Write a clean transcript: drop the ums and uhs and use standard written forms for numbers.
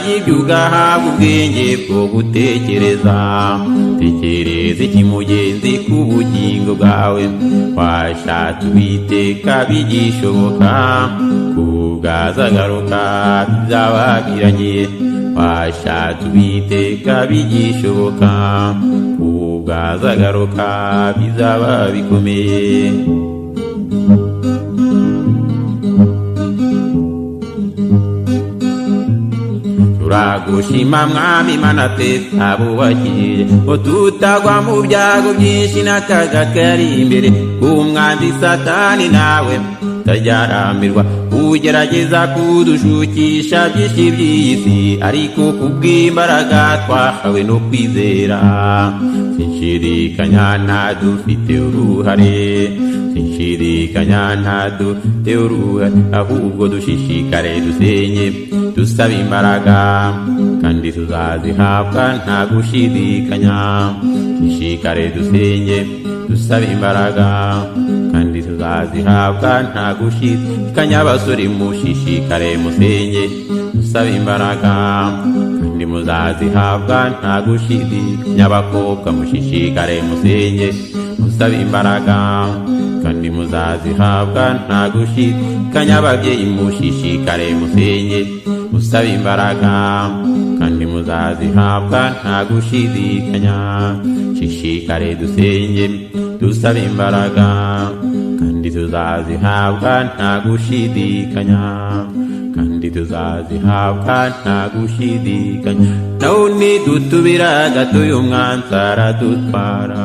y'ibyo ugahabwa ubwenge bwo gutekereza. Tekereza iki mugenzi ku bugingo bwawe, washatse Uwiteka bigishoboka, kubwazagaruka bizaba biranye. Washatse Uwiteka bigishoboka, kubwazagaruka bizaba bikomeye. Turagushima Mwami Mana twese abubakije, ko tutagwa mu byago byinshi n'akaga kari imbere. Umwanzi Satani nawe utajyarambirwa, ugerageza kudushukisha byinshi by'iyi si, ariko kubw'imbaraga twahawe no kwizera. Sinshidikanya ntadufite uruhare, sinshidikanya ntadufite uruhare, ahubwo dushishikare dusenye dusaba imbaraga, kandi tuzazihabwa nta gushidikanya. Dushishikare dusenye dusaba imbaraga, kandi tuzazihabwa nta gushidikanya. Abasore mushishikare musenye dusaba imbaraga, kandi muzazihabwa nta gushidikanya. Abakobwa mushishikare musenye dusaba imbaraga, kandi muzazihabwa nta gushidikanya. Ababyeyi mushishikare musenye dusaba imbaraga, kandi muzazihabwa nta gushidikanya. Shishikare dusenye dusaba imbaraga, kandi tuzazihabwa nta gushidikanya, kandi tuzazihabwa nta gushidikanya. Naho nidutubira gato uyu mwanzi aradutwara.